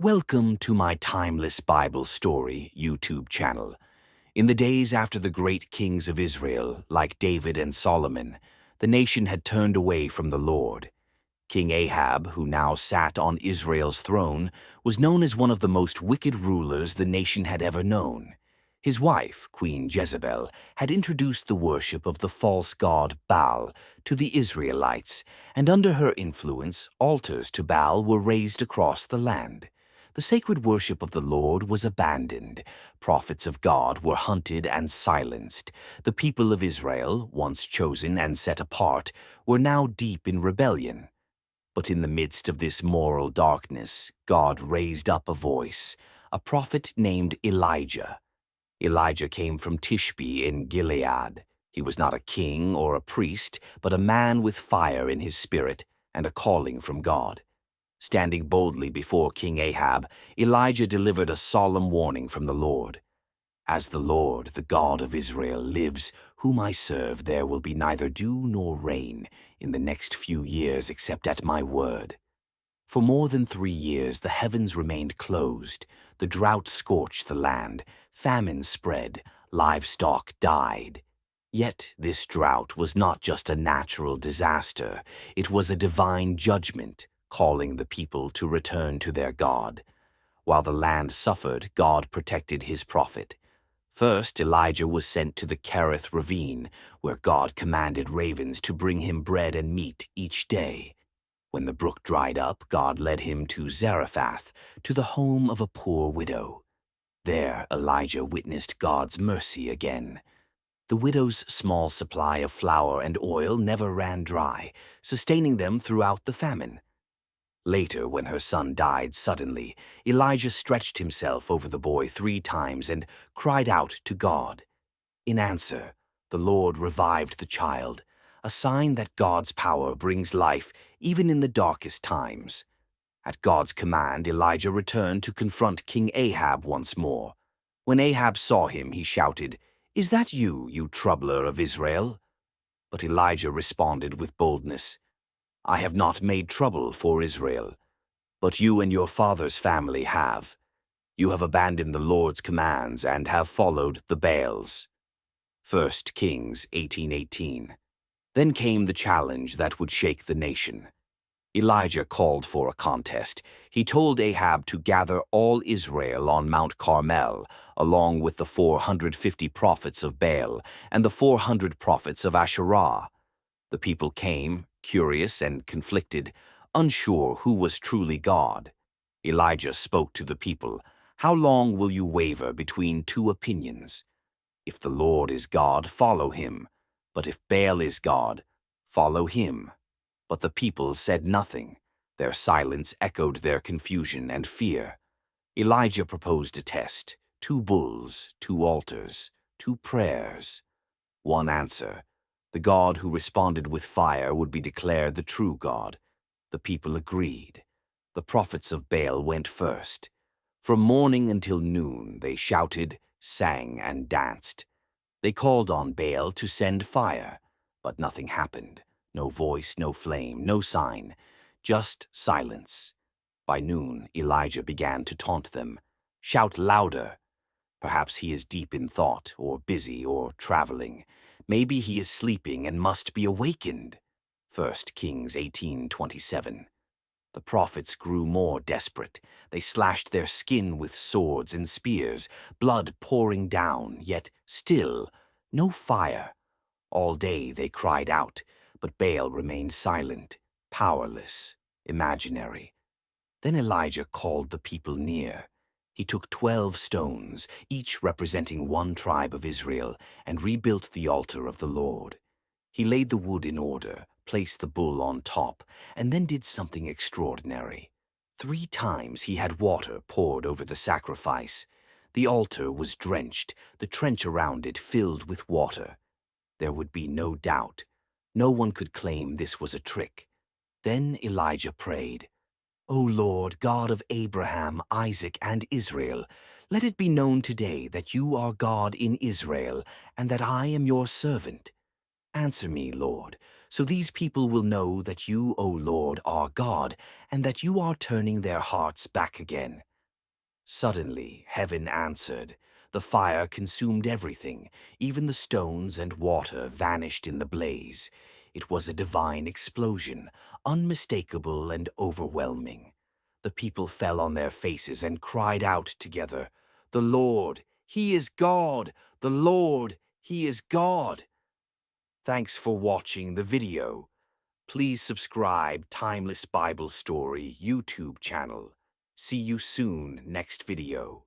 Welcome to my Timeless Bible Story YouTube channel. In the days after the great kings of Israel, like David and Solomon, the nation had turned away from the Lord. King Ahab, who now sat on Israel's throne, was known as one of the most wicked rulers the nation had ever known. His wife, Queen Jezebel, had introduced the worship of the false god Baal to the Israelites, and under her influence, altars to Baal were raised across the land. The sacred worship of the Lord was abandoned. Prophets of God were hunted and silenced. The people of Israel, once chosen and set apart, were now deep in rebellion. But in the midst of this moral darkness, God raised up a voice, a prophet named Elijah. Elijah came from Tishbe in Gilead. He was not a king or a priest, but a man with fire in his spirit and a calling from God. Standing boldly before King Ahab, Elijah delivered a solemn warning from the Lord. "As the Lord, the God of Israel, lives, whom I serve, there will be neither dew nor rain in the next few years except at my word." For more than 3 years the heavens remained closed, the drought scorched the land, famine spread, livestock died. Yet this drought was not just a natural disaster, it was a divine judgment, calling the people to return to their God. While the land suffered, God protected his prophet. First, Elijah was sent to the Kerith ravine, where God commanded ravens to bring him bread and meat each day. When the brook dried up, God led him to Zarephath, to the home of a poor widow. There, Elijah witnessed God's mercy again. The widow's small supply of flour and oil never ran dry, sustaining them throughout the famine. Later, when her son died suddenly, Elijah stretched himself over the boy 3 times and cried out to God. In answer, the Lord revived the child, a sign that God's power brings life even in the darkest times. At God's command, Elijah returned to confront King Ahab once more. When Ahab saw him, he shouted, "Is that you, you troubler of Israel?" But Elijah responded with boldness, "I have not made trouble for Israel, but you and your father's family have. You have abandoned the Lord's commands and have followed the Baals." 1 Kings 18:18. Then came the challenge that would shake the nation. Elijah called for a contest. He told Ahab to gather all Israel on Mount Carmel, along with the 450 prophets of Baal and the 400 prophets of Asherah. The people came, curious and conflicted, unsure who was truly God. Elijah spoke to the people, "How long will you waver between 2 opinions? If the Lord is God, follow him. But if Baal is God, follow him." But the people said nothing. Their silence echoed their confusion and fear. Elijah proposed a test: 2 bulls, 2 altars, 2 prayers. One answer. The God who responded with fire would be declared the true God. The people agreed. The prophets of Baal went first. From morning until noon they shouted, sang, and danced. They called on Baal to send fire, but nothing happened. No voice, no flame, no sign, just silence. By noon, Elijah began to taunt them. "Shout louder." Perhaps he is deep in thought, or busy, or traveling. Maybe he is sleeping and must be awakened. 1 Kings 18:27. The prophets grew more desperate. They slashed their skin with swords and spears, blood pouring down, yet still no fire. All day they cried out, but Baal remained silent, powerless, imaginary. Then Elijah called the people near. He took 12 stones, each representing 1 tribe of Israel, and rebuilt the altar of the Lord. He laid the wood in order, placed the bull on top, and then did something extraordinary. 3 times he had water poured over the sacrifice. The altar was drenched, the trench around it filled with water. There would be no doubt. No one could claim this was a trick. Then Elijah prayed, "O Lord, God of Abraham, Isaac, and Israel, let it be known today that you are God in Israel, and that I am your servant. Answer me, Lord, so these people will know that you, O Lord, are God, and that you are turning their hearts back again." Suddenly, heaven answered. The fire consumed everything. Even the stones and water vanished in the blaze. It was a divine explosion, unmistakable and overwhelming. The people fell on their faces and cried out together, "The Lord, He is God! The Lord, He is God!" Thanks for watching the video. Please subscribe Timeless Bible Story YouTube channel. See you soon next video.